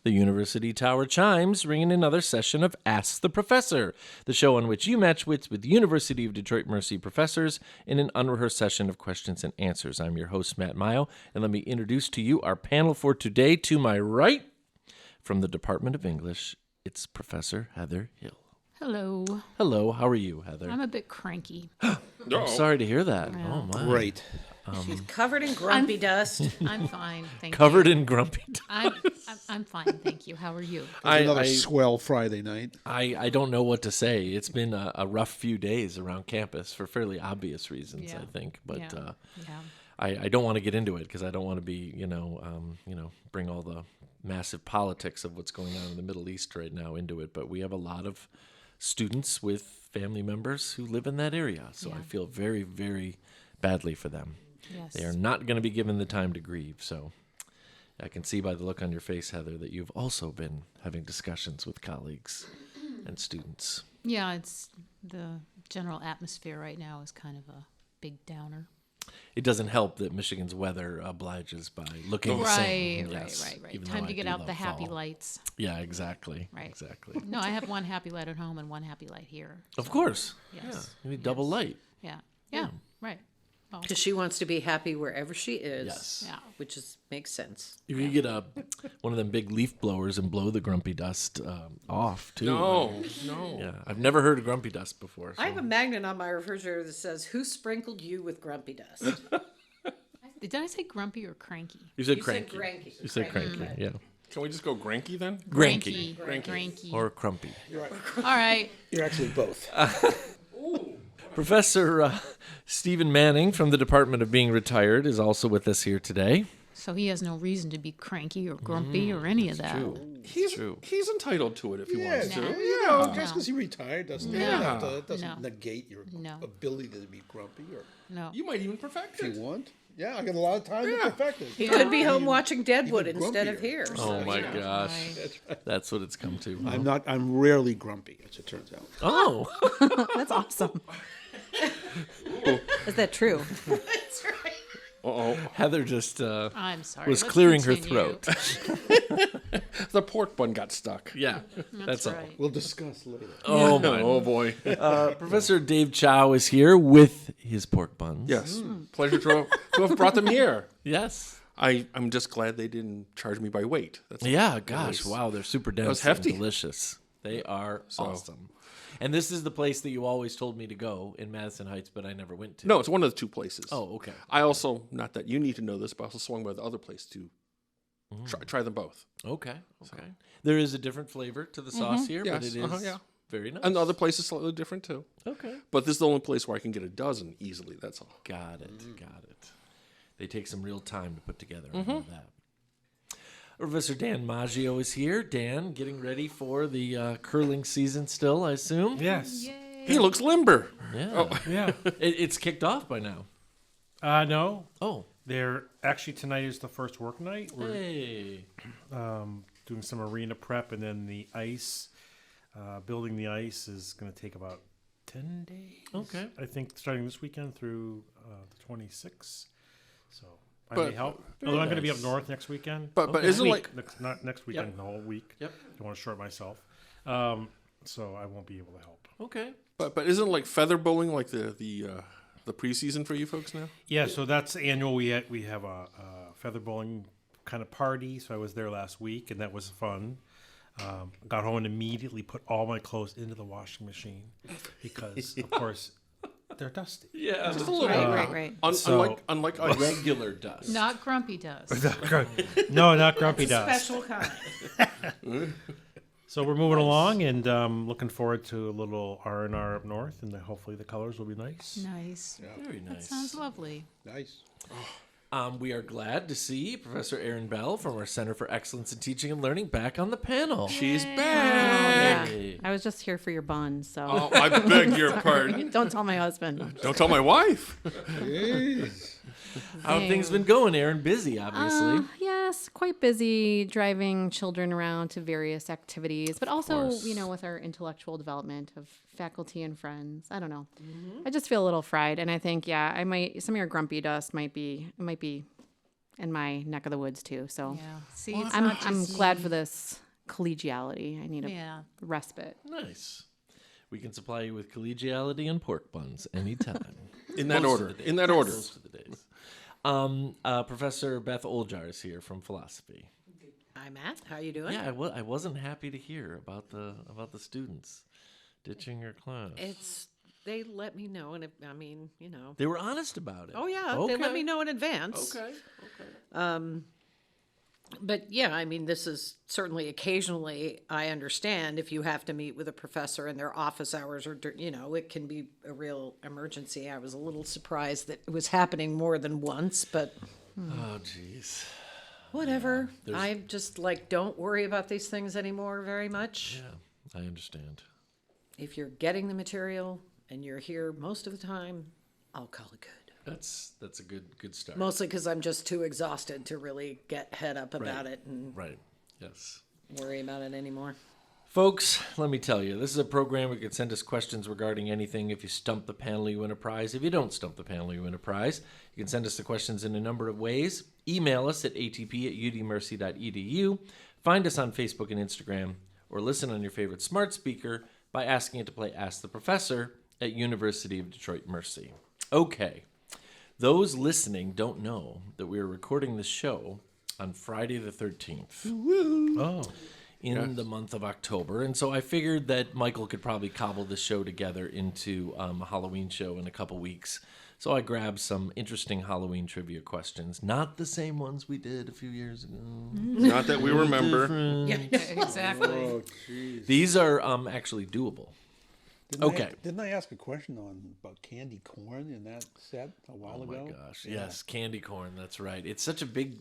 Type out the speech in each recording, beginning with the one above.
The University Tower chimes ring in another session of Ask the Professor, the show on which you match wits with University of Detroit Mercy professors in an unrehearsed session of questions and answers. I'm your host, Matt Maggio, and let me introduce to you our panel for today. To my right, from the Department of English, it's Professor Heather Hill. Hello. Hello, how are you, Heather? I'm a bit cranky. I'm sorry to hear that. Yeah. Oh, my. Great. She's covered in grumpy dust. I'm fine, thank Covered you. in grumpy I'm fine, thank you. How are you? Another swell Friday night. I don't know what to say. It's been a rough few days around campus for fairly obvious reasons, Yeah. I think. But Yeah. I don't want to get into it because I don't want to be, bring all the massive politics of what's going on in the Middle East right now into it. But we have a lot of students with family members who live in that area. So I Yeah. feel very, very badly for them. Yes. They are not going to be given the time to grieve. So I can see by the look on your face, Heather, that you've also been having discussions with colleagues and students. Yeah, it's the general atmosphere right now is kind of a big downer. It doesn't help that Michigan's weather obliges by looking the Right, same. right, Yes, right, right. even Time though to I get do out the love happy fall. lights. Yeah, exactly. Right. Exactly. No, I have one happy light at home and one happy light here. Of course. Yes. Yeah. You need double light. Yeah. Yeah. Right. Well, Because she wants to be happy wherever she is. Yes. yeah. Which makes sense. If you get one of them big leaf blowers and blow the grumpy dust off too. No. Yeah, I've never heard of grumpy dust before. So. I have a magnet on my refrigerator that says, "Who sprinkled you with grumpy dust?" Did I say grumpy or cranky? You said You said cranky. cranky. You said cranky. Cranky. Yeah. Can we just go Granky then? Granky. Cranky. Or crumpy. All right. You're actually both. Professor Stephen Manning from the Department of Being Retired is also with us here today. So he has no reason to be cranky or grumpy or any of that. He's True. He's entitled to it if he wants to. You know, just because he retired doesn't, doesn't No. negate your No. ability to be grumpy. Or No. You might even perfect if it. you want. Yeah, I got a lot of time to perfect it. He could be home watching Deadwood even instead of grumpier. here. Oh so, my you know. gosh. That's what it's come to. I'm rarely grumpy, as it turns out. Oh. That's awesome. Is that true? That's right. Uh-oh. Heather just I'm sorry. was Let's clearing her continue. throat. The pork bun got stuck. Yeah. That's all. right. We'll discuss later. Oh my. Oh boy. Professor Dave Chow is here with his pork buns. Yes. Pleasure to have brought them here. Yes. I'm just glad they didn't charge me by weight. That's Yeah, gosh, wow, they're super dense was hefty. and delicious. They are awesome. And this is the place that you always told me to go in Madison Heights, but I never went to. No, it's one of the two places. Oh, okay. I also, not that you need to know this, but I also swung by the other place to try them both. Okay. There is a different flavor to the sauce here, but Yes, it is yeah. very nice. And the other place is slightly different too. Okay. But this is the only place where I can get a dozen easily. That's all. Got it. They take some real time to put together. I know that. Professor Dan Maggio is here. Dan, getting ready for the curling season still, I assume? Yes. He looks limber. Yeah. Yeah. It's kicked off by now. No. Oh. They're actually tonight is the first work night. We're Hey. doing some arena prep, and then the ice, building the ice is going to take about 10 days. Okay. I think starting this weekend through the 26th. So I But- may help. Very Although I'm going to be up nice. north next weekend. But Okay. isn't Week, like not next weekend, the whole week. Yep. I want to short myself. So I won't be able to help. Okay. but isn't like feather bowling like the preseason for you folks now? Yeah, so that's annual. We have a feather bowling kind of party. So I was there last week, and that was fun. Got home and immediately put all my clothes into the washing machine because, of course, they're dusty. Yeah. Just a little. Right. Unlike ice. Regular dust. Not grumpy dust. No, not grumpy dust. Special kind. So we're moving along, and looking forward to a little R&R up north, and hopefully the colors will be nice. Nice. Very nice. That sounds lovely. Nice. We are glad to see Professor Erin Bell from our Center for Excellence in Teaching and Learning back on the panel. She's back. Yeah. Hey. I was just here for your bun, so Oh, I beg your pardon. don't tell my husband. Don't tell my wife. Jeez. How have things been going, Erin? Busy, obviously. Yes, quite busy driving children around to various activities, but also, course. with our intellectual development of faculty and friends. I don't know. I just feel a little fried, and I think, some of your grumpy dust might be in my neck of the woods too. So Yeah. See, it's I'm not just glad me. for this collegiality. I need a Yeah. respite. Nice. We can supply you with collegiality and pork buns anytime. In that Most order. of the In that days. order. Most of the days. Professor Beth Oljar is here from philosophy. Hi, Matt. How you doing? Yeah, I wasn't happy to hear about the students ditching your class. They let me know, and They were honest about it. oh yeah, they let me know in advance. Okay. But yeah, I mean, this is certainly occasionally, I understand if you have to meet with a professor in their office hours or, it can be a real emergency. I was a little surprised that it was happening more than once, but Oh, jeez. whatever. I just don't worry about these things anymore very much. Yeah, I understand. If you're getting the material and you're here most of the time, I'll call it good. That's a good start. Mostly because I'm just too exhausted to really get head up about it and Right. Yes. worry about it anymore. Folks, let me tell you, this is a program where you can send us questions regarding anything. If you stump the panel, you win a prize. If you don't stump the panel, you win a prize. You can send us the questions in a number of ways. Email us at atp@udmercy.edu. Find us on Facebook and Instagram, or listen on your favorite smart speaker by asking it to play Ask the Professor at University of Detroit Mercy. Okay. Those listening don't know that we are recording this show on Friday the 13th. Oh. In the month of October. And so I figured that Michael could probably cobble the show together into a Halloween show in a couple weeks. So I grabbed some interesting Halloween trivia questions. Not the same ones we did a few years ago. Not that we remember. Yeah, Exactly. Oh, jeez. These are actually doable. Okay. Didn't I ask a question about candy corn in that set a while Oh ago? my gosh. Yes, candy corn. That's right. It's such a big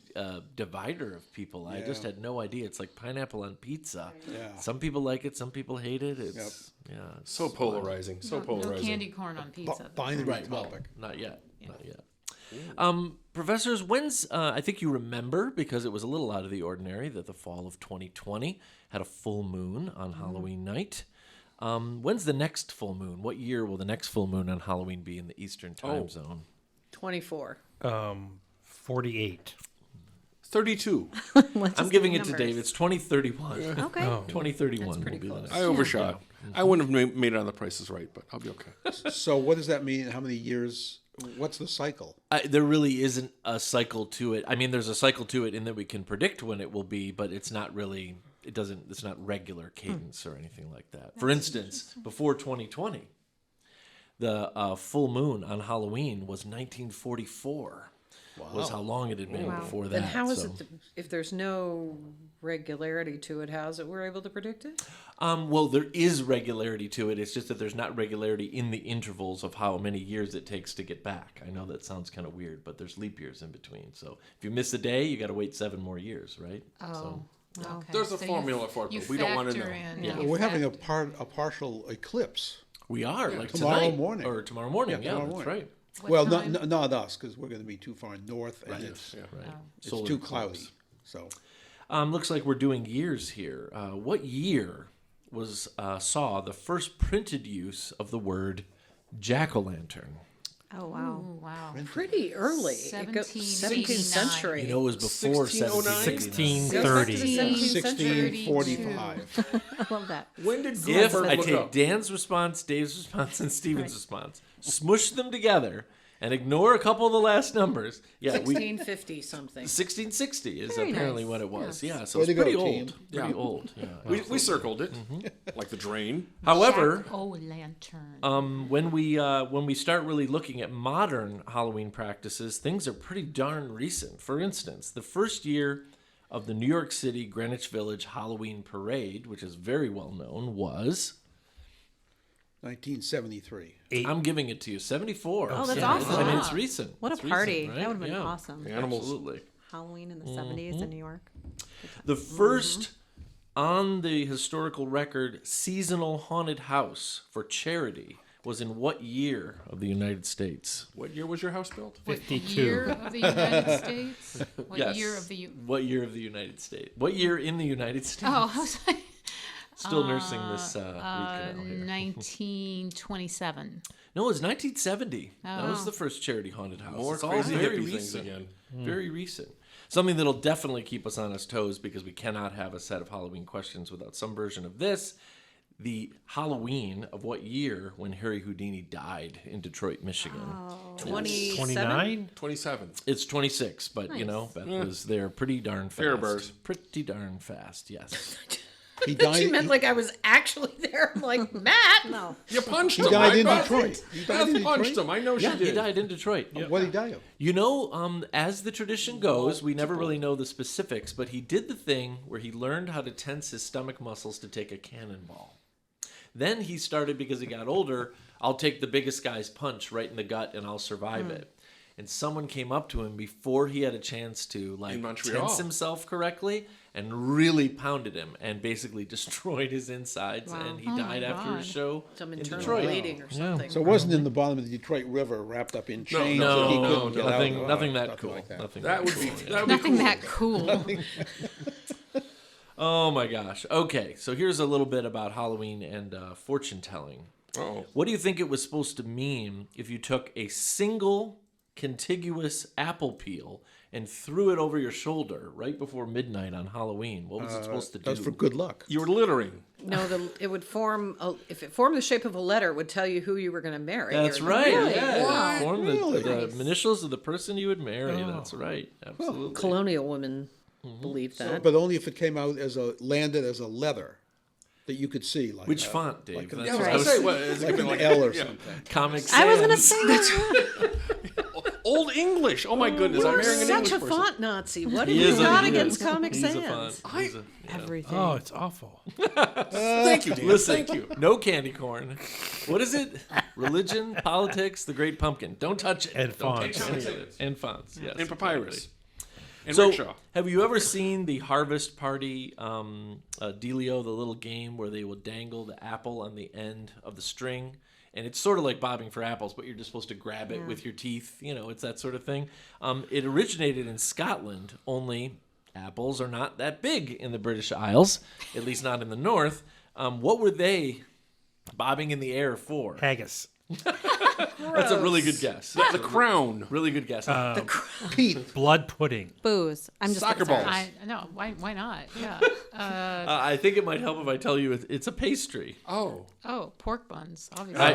divider of people. I just Yeah. had no idea. It's like pineapple on pizza. Yeah. Some people like it. Some people hate it. It's, it's So polarizing. So No polarizing. candy corn on pizza. Binary Right. Well, topic. not yet. Not yet. Professors, when's I think you remember, because it was a little out of the ordinary, that the fall of 2020 had a full moon on Halloween night. When's the next full moon? What year will the next full moon on Halloween be in the Eastern time zone? 24. 48. 32. I'm giving it to Dave. It's 2031. Okay. 2031 will be the next. I overshot. I wouldn't have made it on the prices right, but I'll be okay. So what does that mean? How many years? What's the cycle? There really isn't a cycle to it. I mean, there's a cycle to it in that we can predict when it will be, but it's not really. It's not regular cadence or anything like that. For instance, before 2020, the full moon on Halloween was 1944. Was how long it had been before that. Then how is so. it, if there's no regularity to it, how is it we're able to predict it? Well, there is regularity to it. It's just that there's not regularity in the intervals of how many years it takes to get back. I know that sounds kind of weird, but there's leap years in between. So if you miss a day, you got to wait 7 more years, right? Oh. Okay. There's a So formula for it, but we don't want to know. Well, we're having a partial eclipse. We are, like Tomorrow tonight. morning. Or tomorrow morning, yeah, tomorrow that's morning. right. Well, not us, because we're going to be too far north, and it's Right. it's Solar too eclipse. cloudy. So Looks like we're doing years here. What year saw the first printed use of the word jack-o'-lantern? Oh, wow. Oh, wow. Pretty early. It goes 17th century. You know, it was before 1609? 1630. 1645. I love that. When did If Gutenberg I look take up? Dan's response, Dave's response, and Steven's response, smush them together, and ignore a couple of the last numbers, yeah, 1650 something. 1660 is Very apparently nice. what it was. Yeah, so Way it's to go, pretty team. old. Pretty old. Yeah. We circled it, like the drain. However, Oh, lantern. when we start really looking at modern Halloween practices, things are pretty darn recent. For instance, the first year of the New York City Greenwich Village Halloween Parade, which is very well known, was 1973. I'm giving it to you 74. Oh, that's Yeah, awesome. I mean, it's recent. What a It's party. recent, right? That would have been Yeah. awesome. Animals. Absolutely. Halloween in the 70s in New York. The first on the historical record seasonal haunted house for charity was in what year of the United States? What year was your house built? What 52. year of the United States? What Yes. year of the What year of the United States? What year in the United States? Oh, I was like, Still nursing this root canal here. 1927. No, it was 1970. That was Oh. the first charity haunted house. More It's all crazy very hippie things recent. again. Very recent. Something that'll definitely keep us on our toes because we cannot have a set of Halloween questions without some version of this. The Halloween of what year when Harry Houdini died in Detroit, Michigan? 27? 29? 27. It's 26, but you know, Beth was there pretty darn fast. Fairburst. Pretty darn fast, yes. He died. She meant like I was actually there. I'm like, Matt? No. You punched He him. died right, in Beth? Detroit. He died Beth in punched Detroit. him. I know Yeah, she he did. died in Detroit. What did he die of? You know, as the tradition goes, we never really know the specifics, but he did the thing where he learned how to tense his stomach muscles to take a cannonball. Then he started, because he got older, I'll take the biggest guy's punch right in the gut and I'll survive it. And someone came up to him before he had a chance to In Montreal. tense himself correctly and really pounded him and basically destroyed his insides. And he died after his show Some in internal Detroit. bleeding or something. So it wasn't in the bottom of the Detroit River, wrapped up in chains. No, that he couldn't get nothing, out of. nothing that Nothing cool. like that. Nothing That that would be cool. that would be Nothing cool. that cool. Oh my gosh. Okay, so here's a little bit about Halloween and fortune telling. Uh-oh. What do you think it was supposed to mean if you took a single contiguous apple peel and threw it over your shoulder right before midnight on Halloween? What was it supposed to do? That's for good luck. You were littering. No, it would form, if it formed the shape of a letter, it would tell you who you were going to marry. That's Or- right. Really? Yeah. Wow. Form Really? the initials of the person you would marry. That's right. Absolutely. Colonial women believed that. But only if it came out landed as a letter that you could see. Like Which font, Dave? like an- That's Yeah, I was what I gonna was say, what, is it like gonna an be L or yeah. something. Comic I was gonna Sans. say that. Old English. Oh my goodness, I'm You're marrying an such English a person. font Nazi. What have He you is a- got he against is. Comic He's a Sans? font. He's a- yeah. Everything. Oh, it's awful. Thank you, Dan. Listen, Thank you. no candy corn. What is it? Religion, politics, the great pumpkin. Don't touch it. And Don't fonts. touch any of it. And fonts, yes. And papyrus. exactly. And So, rickshaw. have you ever seen the Harvest Party dealio, the little game where they will dangle the apple on the end of the string? And it's sort of like bobbing for apples, but you're just supposed to grab it with your teeth. You know, it's that sort of thing. It originated in Scotland, only apples are not that big in the British Isles, at least not in the north. What were they bobbing in the air for? Haggis. That's a really good guess. The crown. Really good guess. Pete. Blood pudding. Booze. I'm just Soccer sorry. balls. No, why not? Yeah. I think it might help if I tell you it's a pastry. Oh. Oh, pork buns, obviously.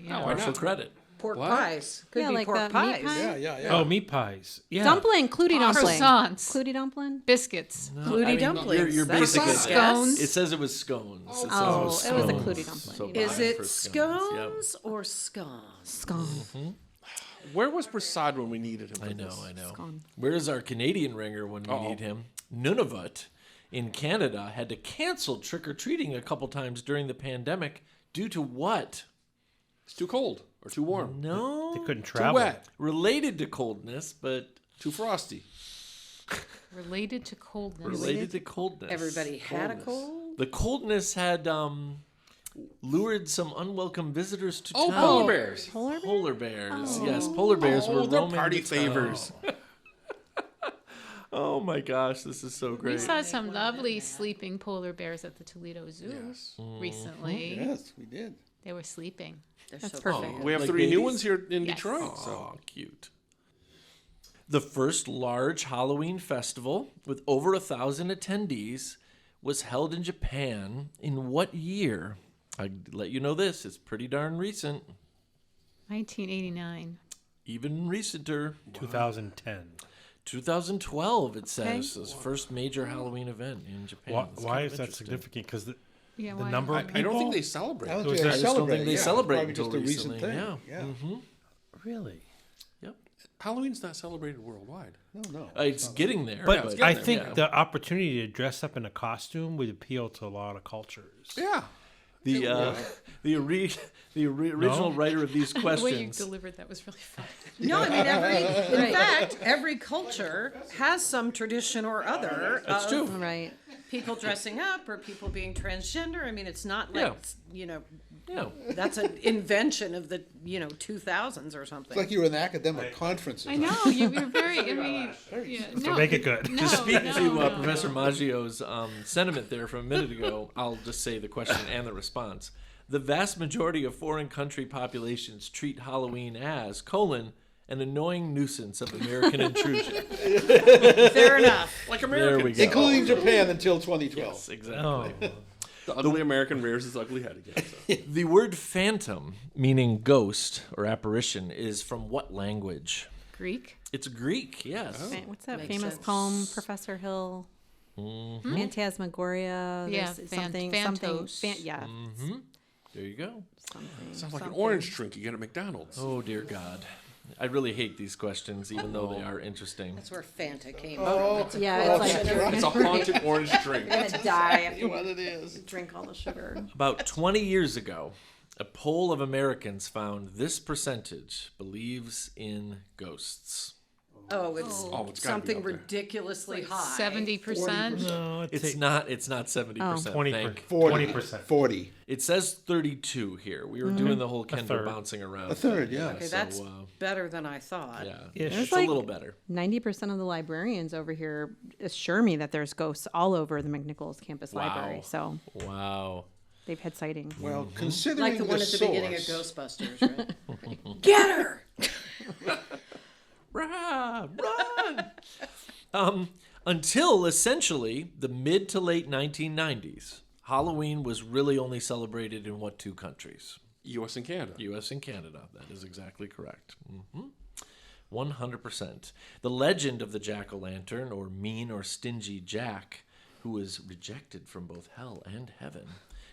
Partial credit. Pork pies. Could Yeah, be like pork the meat pies. pie? Yeah, yeah, yeah. Oh, meat pies. Yeah. Dumpling, Clutie dumpling. Croissants. Clutie dumpling. Biscuits. Flutie dumplings. you're That's a basically- good guess. Scones. It says it was scones. It says Oh, it was a scones. Clutie dumpling. So Is bobbing it for scones Yep. or scones? Scone. Where was Prasad when we needed him? For I know, this? I know. Scone. Where's our Canadian ringer when we need him? Nunavut in Canada had to cancel trick-or-treating a couple times during the pandemic due to what? It's too cold or too warm. No. They couldn't Too travel. wet. Related to coldness, but Too frosty. Related to coldness. related to coldness. Everybody had a cold? The coldness had lured some unwelcome visitors to Oh, town. polar bears. Polar bears. Yes, polar bears were Oh, they're roaming party the town. favors. Oh my gosh, this is so We great. saw some lovely sleeping polar bears at the Toledo Zoo Mm-hmm. recently. Yes, we did. They were sleeping. They're That's so perfect. cool. We have Like 3 new babies? ones here in Yes. Detroit. Oh, cute. The first large Halloween festival with over 1,000 attendees was held in Japan in what year? I'd let you know this. It's pretty darn recent. 1989. Even recenter. 2010. 2012, it says. Was first major Halloween event in Japan. Why, It's why kind of is that interesting. significant? Because the Yeah, the why? number of people. I don't think they celebrate. I don't Was think that- they I just don't think celebrate. they Yeah, celebrate probably until just a recent recently, thing. yeah. Really? Yep. Halloween's not celebrated worldwide. No. It's getting there. But it's I getting think yeah. the opportunity to dress up in a costume would appeal to a lot of cultures. Yeah. The original writer of these The way you questions. delivered that was really fun. No, I mean, in fact, every culture has some tradition or other That's of true. Right. people dressing up or people being transgender. I mean, it's not like, Yeah. you know, Yeah. That's an invention of the 2000s or something. It's like you were in academic conferences. I know you're very. I mean, yeah, no, make it good. No, To speak no, to no. Professor Maggio's sentiment there from a minute ago, I'll just say the question and the response. The vast majority of foreign country populations treat Halloween as, an annoying nuisance of American intrusion. Fair enough. Like There Americans. we go. Including Japan until 2012. Yes, exactly. Oh. The ugly American rears his ugly head again. So. The word phantom, meaning ghost or apparition, is from what language? Greek. It's Greek, yes. What's that Makes famous sense. poem, Professor Hill? Phantasmagoria. Yeah, there's something. Phantos. Yeah. There you go. Sounds like an orange drink you get at McDonald's. Oh, dear God. I really hate these questions, even though they are interesting. That's where Fanta came Oh, from. Yeah, it's like you're It's a haunted orange drink. gonna die if you what it is. drink all the sugar. About 20 years ago, a poll of Americans found this percentage believes in ghosts. Oh, it's Oh, it's gotta be something up there. ridiculously high. 70%. No, It's not 70%. 20%. 20%. 40. It says 32 here. We were doing the whole Kendall third. bouncing around. A third, yeah. Okay, so, that's better than I thought. yeah. Ish. It's like- a little better. 90% of the librarians over here assure me that there's ghosts all over the McNichols campus Wow. library. So Wow. they've had sightings. Well, considering Like the one at the source, beginning of Ghostbusters, right? Get her! Run! Until essentially the mid to late 1990s, Halloween was really only celebrated in what two countries? U.S. and Canada. U.S. and Canada. That is exactly correct. 100%. The legend of the jack-o'-lantern, or mean or stingy Jack, who was rejected from both hell and heaven,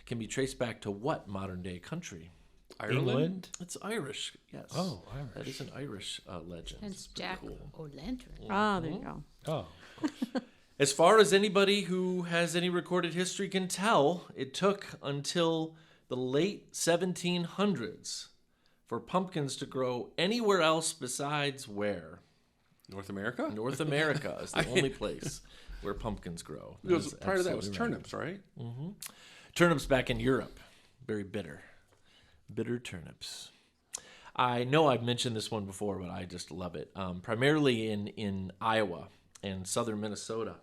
can be traced back to what modern-day country? Ireland? England. It's Irish, yes. Oh, That is an Irish legend. It's pretty Jack cool. O'Lantern. Oh, there you go. Oh. As far as anybody who has any recorded history can tell, it took until the late 1700s for pumpkins to grow anywhere else besides where? North America? North America is the only place where pumpkins grow. That Because is prior to that was absolutely right. turnips, right? Turnips back in Europe. Very bitter. Bitter turnips. I know I've mentioned this one before, but I just love it. Primarily in Iowa and southern Minnesota,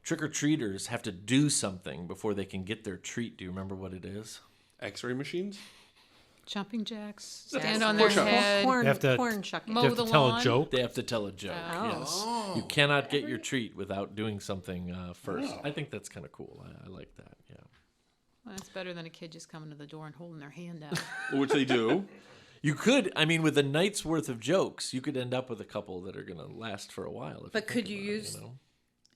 trick-or-treaters have to do something before they can get their treat. Do you remember what it is? X-ray machines? Jumping jacks. Stand Yes. on their Push-ups. head. Corn, You have to- corn shucking. Mow You have the to tell lawn. a joke. They have to tell a joke. Yes, you cannot get your treat without doing something first. I think that's kind of cool. I like that. Yeah. Well, that's better than a kid just coming to the door and holding their hand out. Which they do. You could, I mean, with a night's worth of jokes, you could end up with a couple that are going to last for a while. If But could you think about it, use, know?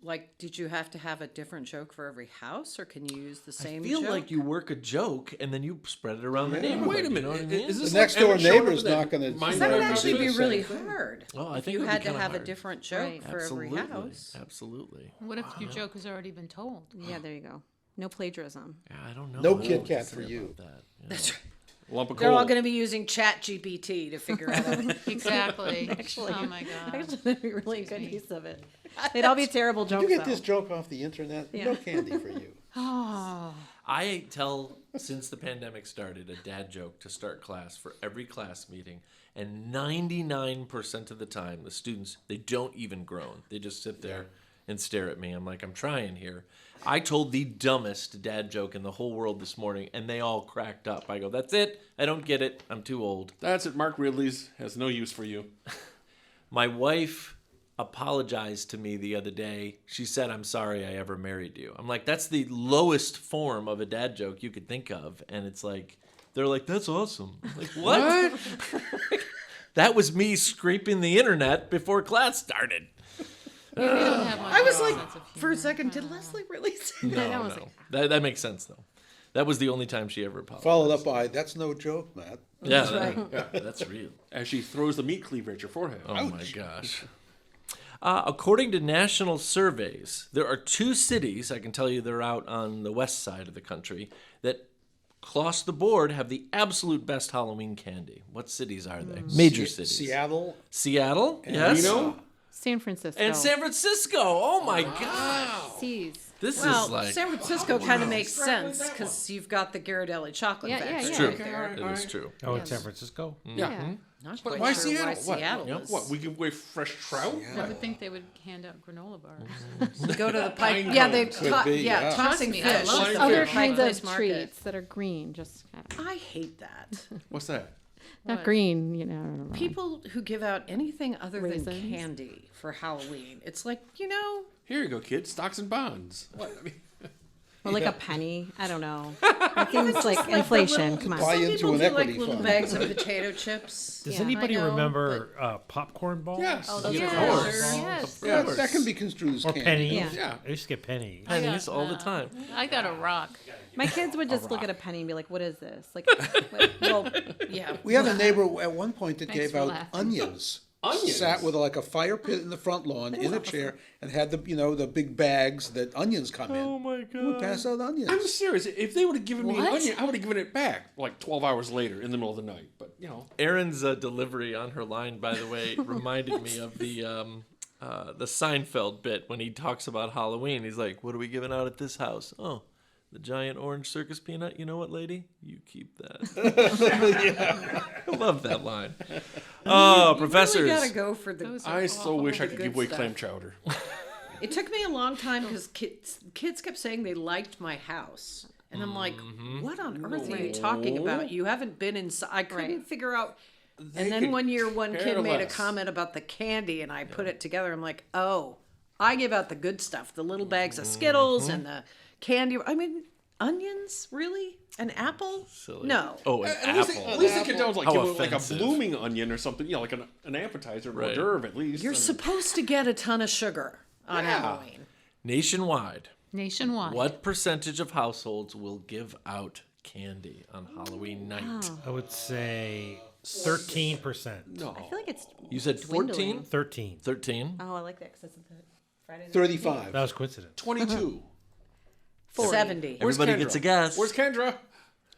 like, did you have to have a different joke for every house, or can you use the I same feel joke? like you work a joke and then you spread it around the neighborhood. Wait a you minute. know what I mean? Is this The next like door Erin showing neighbor's up not with gonna- that mind that would map actually be business? really Same thing. hard. Oh, I if think you it would be had to kinda have a hard. different joke Right. for Absolutely. every house. Absolutely. What if your joke has already been told? Yeah, there you go. No plagiarism. Yeah, I don't know. No I don't know Kit what to Kat say for about you. that. Yeah. That's right. Lump of They're all coal. going to be using Chat GPT to figure out. Exactly. Actually- Oh my god. Actually, that'd be really a good use of it. They'd all be terrible Did jokes. you get though. this joke off the internet? Yeah. No candy for you. Oh. I tell, since the pandemic started, a dad joke to start class for every class meeting. And 99% of the time, the students, they don't even groan. They just sit there and stare at me. I'm like, I'm trying here. I told the dumbest dad joke in the whole world this morning, and they all cracked up. I go, that's it. I don't get it. I'm too old. That's it. Mark Ridley's has no use for you. My wife apologized to me the other day. She said, I'm sorry I ever married you. I'm like, that's the lowest form of a dad joke you could think of. And it's like, they're like, that's awesome. I'm like, what? That was me scraping the internet before class started. Maybe they don't have much I was of a like, sense of for a humor. second, did Leslie really say No, that was no. like- That makes sense, though. That was the only time she ever apologized. Followed up by, that's no joke, Matt. Yeah, that's real. As she throws the meat cleaver at your forehead. Oh my gosh. According to national surveys, there are 2 cities, I can tell you they're out on the west side of the country, that across the board have the absolute best Halloween candy. What cities are they? Major cities. Seattle. Seattle, yes. Reno? San Francisco. And San Francisco. Oh my gosh. Seas. This Well, is like San Francisco kind of makes sense because you've got the Ghirardelli chocolate Yeah, yeah, factory. yeah. true. right there. It is true. Oh, in San Francisco? Yeah. Not But quite why sure Seattle? why What? Seattle is. What? We give away fresh trout? I would think they would hand out granola bars. Go to the pipe. Pine Yeah, they cones. be, yeah. tossing Trust me, I fish. love at the Other Pike kinds Place of Market. treats that are green, just I hate that. What's that? not green, you know. I don't know. People who give out anything other than Raisins? candy for Halloween. It's like, Here you go, kid. Stocks and bonds. What? I mean, Or like a penny. I don't know. That seems like inflation. Come Buy on. into people an do equity like little fund. bags of potato chips. Does Yeah. anybody I know, remember popcorn balls? yes. Those Of are course. Yes. Yeah, that can be construed as Or candy. pennies? Yeah. Yeah. I used to get pennies. Pennies all the time. I got a rock. My kids would just look at a penny and be like, "What is this?" Like, well, Yeah. We had a neighbor at one point that Thanks gave for out laughing. onions. Onions? Sat with like a fire pit in the front lawn in a chair and had the big bags that onions come in. Oh my He would god. pass out onions. I'm serious. If they would have given me an What? onion, I would have given it back like 12 hours later in the middle of the night. But, Erin's delivery on her line, by the way, reminded me of the Seinfeld bit when he talks about Halloween. He's like, "What are we giving out at this house?" "Oh, the giant orange circus peanut. You know what, lady? You keep that." I love that line. Oh, professors. You really gotta go for the. Those are I so awful. wish I the could good give away stuff. clam chowder. It took me a long time because kids kept saying they liked my house. And I'm like, what on earth are you talking about? You haven't been inside. I couldn't figure out. And then could one year, one care kid made a less. comment about the candy, and I put it together. I'm like, oh, I give out the good stuff, the little bags of Skittles and the candy. I mean, onions, really? An apple? Silly. No. Oh, an At least, apple. at least the kid was like, How give it like a offensive. blooming onion or something, like an appetizer, Right. hors d'oeuvre at least. You're And- supposed to get a ton of sugar on Yeah. Halloween. Nationwide, Nationwide. what percentage of households will give out candy on Halloween night? I would say 13%. No. I feel like it's You said 14? 13. 13? Oh, I like that because it's the Friday night. 35. That was coincidence. 22. 70. Where's Everybody Kendra? gets a guess. Where's Kendra?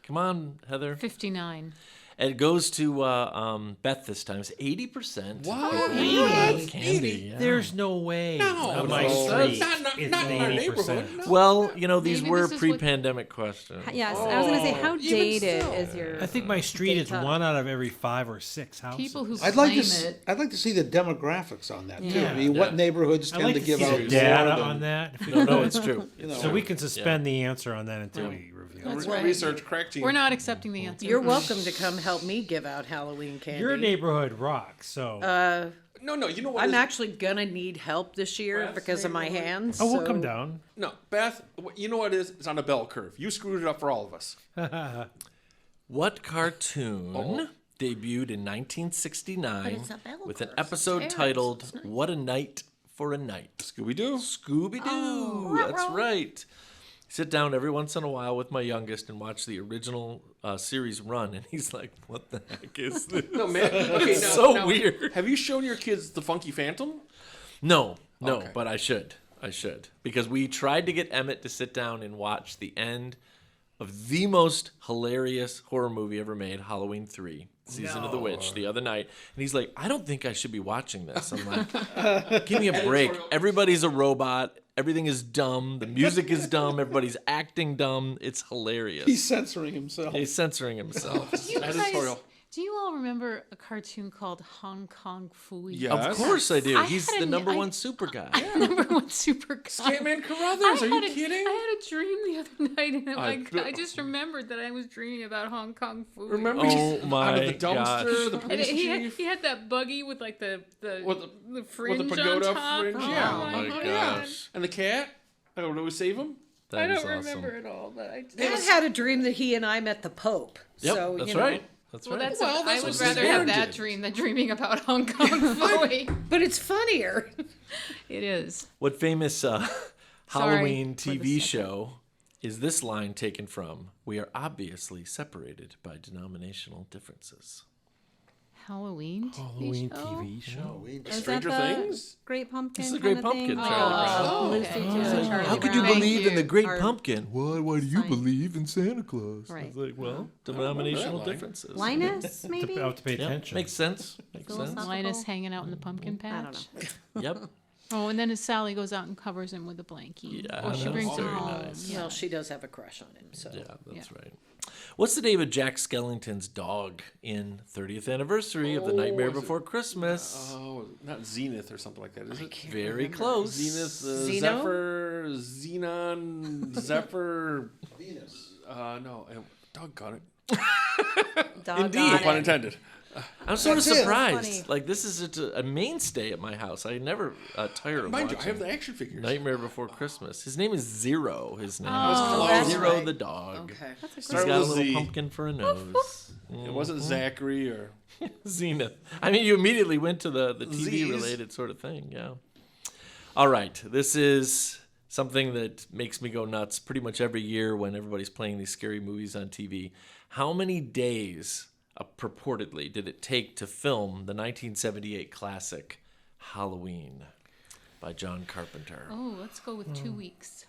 Come on, Heather. 59. It goes to Beth this time. It's 80%. What? People give out candy. Yeah. There's no way. No, on my no. street, Not it's in our 80%. neighborhood. No. Well, these Maybe were this is what- pre-pandemic questions. Yes, I was gonna say, how even dated still. is your? I think my street is Data. 1 out of every 5 or 6 houses. People who I'd like claim to. it. I'd like to see the demographics on that too. Yeah. I mean, what neighborhoods I'd tend like to to give see out the more data than- on that. If we No, could. it's true. So we can suspend the answer on that until we reveal. That's it. right. Research crack team. We're not accepting the answer. You're welcome to come help me give out Halloween candy. Your neighborhood rocks, so No, you know what? I'm is- actually gonna need help this year because of my hands. we'll so- come down. No, Beth, you know what it is? It's on a bell curve. You screwed it up for all of us. What cartoon debuted in 1969 it's a bell with an curve, so episode it's titled nice. "What a Night for a Night"? Scooby-Doo. Scooby-Doo. That's right. Sit down every once in a while with my youngest and watch the original series run, and he's like, "What the heck is this?" No, man. Okay, now, so now, weird. Have you shown your kids the Funky Phantom? No, Okay. but I should because we tried to get Emmett to sit down and watch the end of the most hilarious horror movie ever made, Halloween 3, Season of the Witch, the other night, and he's like, "I don't think I should be watching this." I'm like, "Give me a break. Everybody's a robot. Everything is dumb. The music is dumb. Everybody's acting dumb. It's hilarious." He's censoring himself. He's censoring himself. You guys, Editorial. do you all remember a cartoon called Hong Kong Phooey? Yeah. Of course I do. I He's had the an- number I- one super guy. Number one super guy. Scatman Carruthers. Are you kidding? I had a dream the other night, and I I- just remembered that I was dreaming about Hong Kong Phooey. Remember? Oh my Out of the dumpster, gosh. the And police chief. he had that buggy with like the fringe pagoda on top. fringe, Oh, yeah. Oh my God. gosh. And the cat. I don't know who saved him. That I is don't awesome. remember it all, but I. Dad had a dream that he and I met the Pope. Yep, so, that's you know, right. That's Well, right. that's. Well, I that's would what rather Aaron have that did. dream than dreaming about Hong Kong Phooey. But it's funnier. It is. What famous Halloween for the TV second. show is this line taken from? "We are obviously separated by denominational differences." Halloween. Halloween TV show? TV show. Is that Stranger the Things? Great Pumpkin? This is a Great kinda thing? Pumpkin, Charlie Brown. Oh, Lucy okay. too, and Charlie How could you Brown. believe in the Great Our- Pumpkin? Why do you sign. believe in Santa Claus? Right. It's like, well, that denominational line. differences. Linus, maybe? I'll have to pay Yep, attention. makes sense. Makes sense. Philosophical. Linus hanging out in the pumpkin patch. I don't know. Yep. Oh, and then as Sally goes out and covers him with a blankie. Yeah, or she that's brings him very home. nice. Yeah. Well, she does have a crush on him, so. Yeah, that's right. What's the name of Jack Skellington's dog in 30th anniversary of The Nightmare is it- Before Christmas? Oh, not Zenith or something like that, is it? Very close. Zenith, Zeno? Zephyr, Xenon, Zephyr. Venus. No, doggone it. Doggone No pun it. intended. I'm sort of That's it. surprised. Funny. Like, this is a mainstay at my house. I never tire of Mind you, watching I have the action figures. Nightmare Before Christmas. His name is Zero. His name Oh, is that's Zero right. the dog. Okay. He's Started got a with little Z. pumpkin for a nose. It wasn't Zachary or Zenith. I mean, you immediately went to the TV Z's. related sort of thing. Yeah. All right. This is something that makes me go nuts pretty much every year when everybody's playing these scary movies on TV. How many days purportedly did it take to film the 1978 classic Halloween by John Carpenter? Oh, let's go with 2 weeks.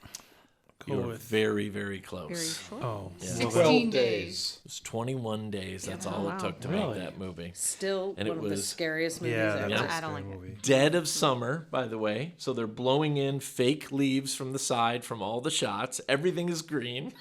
You're with- very, very close. Very short. Oh, Yeah. well, 16 12 days. It was 21 days. That's all wow. it took to Really? make that movie. Still And it one of the was- scariest movies yeah, ever. that's Yeah. a I don't scary like it. movie. Dead of summer, by the way. So they're blowing in fake leaves from the side from all the shots. Everything is green.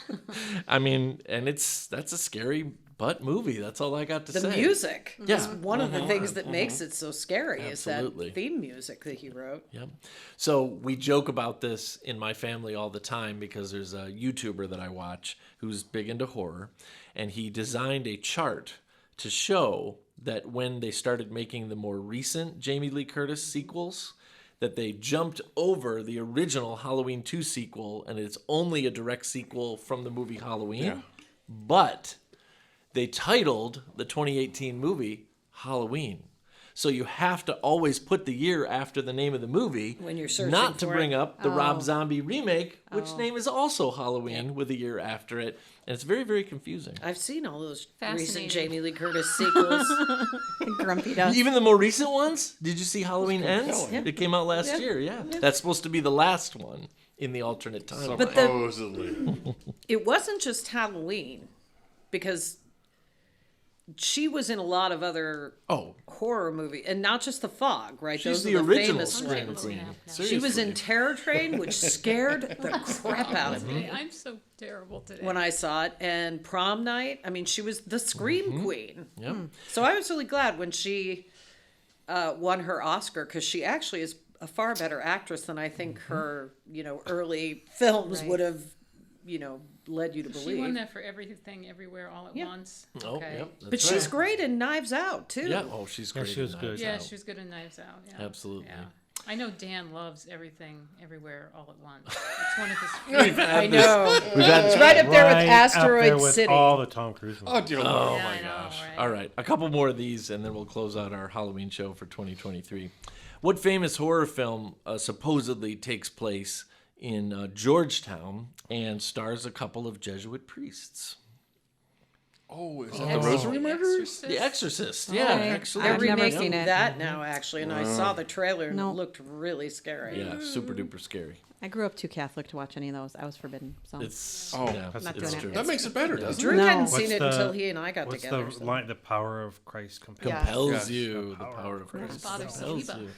I mean, and that's a scary butt movie. That's all I got to The say. music Yeah. is one of the things that makes it so scary Absolutely. is that theme music that he wrote. Yep. So we joke about this in my family all the time because there's a YouTuber that I watch who's big into horror, and he designed a chart to show that when they started making the more recent Jamie Lee Curtis sequels, that they jumped over the original Halloween 2 sequel, and it's only a direct sequel from the movie Halloween. Yeah. But they titled the 2018 movie Halloween. So you have to always put the year after the name of the movie, When you're searching not to for bring it. up the Rob Zombie remake, which name is also Halloween with a year after it, and it's very, very confusing. I've seen all those Fascinating. recent Jamie Lee Curtis sequels. Grumpy does. Even the more recent ones, did you see Halloween Ends? compelling. It came out last year, yeah. That's supposed to be the last one in the alternate timeline. But the- Supposedly. It wasn't just Halloween, because she was in a lot of other Oh, horror movies, and not just The Fog, right? she's Those the are original famous Scream ones. Queen. She was Seriously. in Terror Train, which scared the crap out of me I'm so terrible today. when I saw it, and Prom Night. I mean, she was the Scream Queen. Yep. So I was really glad when she won her Oscar, because she actually is a far better actress than I think her, early films Right. would have, led you to She believe. won that for Everything Everywhere All at Yeah. Once. Oh, Okay. yep. That's But she's right. great in Knives Out too. Yeah, oh, she's Yeah, great. she was in good. Knives Yeah, Out. she was good in Knives Out. Yeah. Absolutely. Yeah. I know Dan loves Everything Everywhere All at Once. It's one of his favorites. I know. We've had It's right up there with Right up there Asteroid with City. all the Tom Cruise movies. Oh dear Lord. Oh Yeah, my I know, gosh. right? All right. A couple more of these and then we'll close out our Halloween show for 2023. What famous horror film supposedly takes place in Georgetown and stars a couple of Jesuit priests? Oh, is that Ex- the Rosary Murders? Exorcist? The Exorcist. Yeah, Okay. actually. They're I've never remaking seen it. that now, actually, and I saw the trailer and No. it looked really scary. Yeah, super duper scary. I grew up too Catholic to watch any of those. I was forbidden. So It's Oh, yeah, that's Not it's doing it. true. That makes it better, doesn't Drew it? No. hadn't What's seen it the- until he and I got What's together. the so. line? The power of Christ compels. Yeah. Compels Yes. you. The The power power of of Christ. Father compels Saliba. you.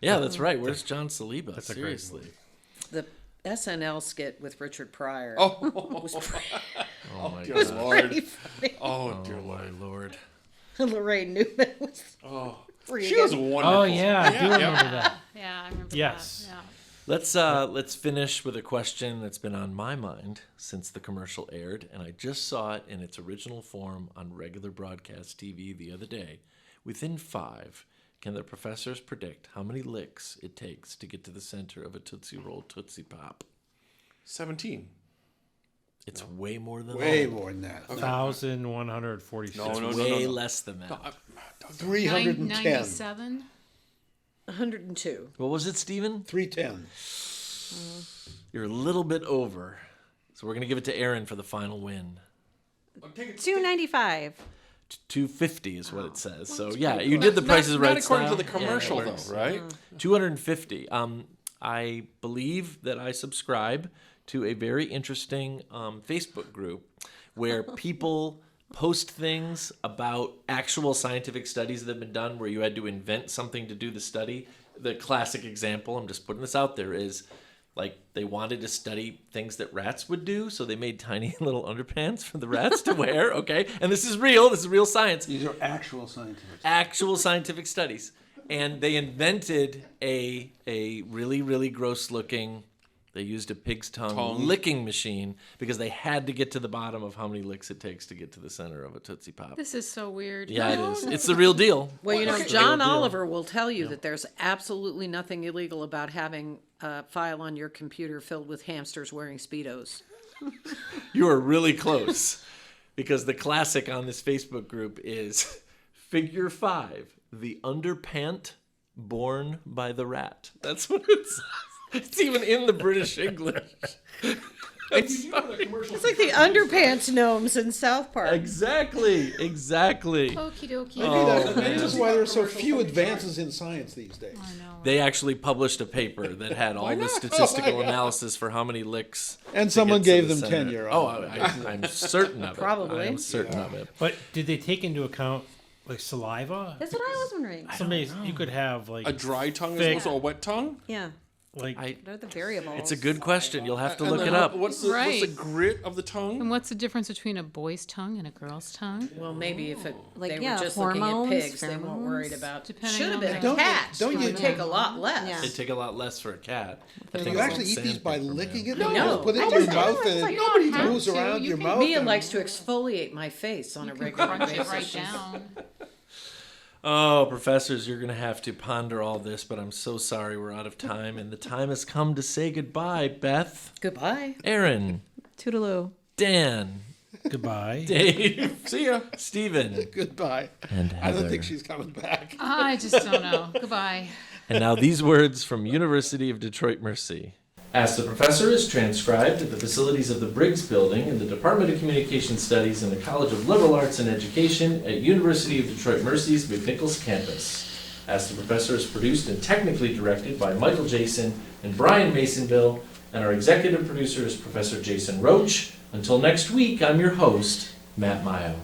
Yeah, that's right. Where's John Saliba? That's a great Seriously. movie. The SNL skit with Richard Pryor Oh, was Oh my dear god. Lord. pretty funny. Oh dear Oh my Lord. lord. Lorraine Newman was Oh, free she was again. wonderful. Oh yeah, I do remember that. Yeah, I remember Yes. that. Yeah. Let's finish with a question that's been on my mind since the commercial aired, and I just saw it in its original form on regular broadcast TV the other day. Within 5, can the professors predict how many licks it takes to get to the center of a Tootsie Roll Tootsie Pop? 17. It's way more than Way that. more than that. 1,146. No, It's no, no, way no. less than that. 310. 97? 102. What was it, Steven? 310. You're a little bit over. So we're going to give it to Erin for the final win. 295. 250 is what it says. So yeah, you did the prices right. Not according to style. the commercial, Yeah, it though, works. right? 250. I believe that I subscribe to a very interesting Facebook group where people post things about actual scientific studies that have been done where you had to invent something to do the study. the classic example, I'm just putting this out there, is like they wanted to study things that rats would do, so they made tiny little underpants for the rats to wear, okay? And this is real science. These are actual scientific. Actual scientific studies. And they invented a really, really gross looking, they used a pig's tongue licking machine because they had to get to the bottom of how many licks it takes to get to the center of a Tootsie Pop. This is so weird. Yeah, it is. It's the real deal. Well, you know, It's the real John deal. Oliver will tell you that there's absolutely nothing illegal about having a file on your computer filled with hamsters wearing Speedos. You are really close because the classic on this Facebook group is Figure 5, the underpant born by the rat. That's what it says. It's even in the British English. It's like the underpants gnomes in South Park. Exactly. Okie dokie. Maybe that's why there's so few advances in science these days. I know. They actually published a paper that had all the statistical analysis for how many licks. And to someone get to gave the them center. tenure. Oh, I'm certain of it. Probably. I'm certain of it. But did they take into account like saliva? That's what I was wondering. Somebody, you could have like A dry tongue as Fake. opposed to a wet tongue? Yeah. like What are the variables? It's a good question. You'll have to And look then it up. What's the Right. grit of the tongue? And what's the difference between a boy's tongue and a girl's tongue? Well, maybe if it, Like, they yeah, were just looking at hormones, pigs, they weren't pheromones. worried about. Depending Should have on been the- a Don't- cat. don't It you- would take a lot less. Yeah. It'd take a lot less for a cat. I Do think you it's actually like eat these by sandpaper, licking man. it? No. Put it I in your just- mouth and like, nobody you don't moves have to. around You your can- mouth. Mia and- likes to exfoliate my face on a regular Crunch it basis. right down. Oh, professors, you're going to have to ponder all this, but I'm so sorry we're out of time, and the time has come to say goodbye. Beth, Goodbye. Aaron, Toodaloo. Dan, goodbye. Dave, See ya. Stephen, Goodbye. and I don't Heather. think she's coming back. I just don't know. Goodbye. And now these words from University of Detroit Mercy. Ask the Professor is transcribed at the facilities of the Briggs Building in the Department of Communication Studies in the College of Liberal Arts and Education at University of Detroit Mercy's McNichols campus. Ask the Professor is produced and technically directed by Michael Jason and Brian Masonville, and our executive producer is Professor Jason Roach. Until next week, I'm your host, Matt Maggio.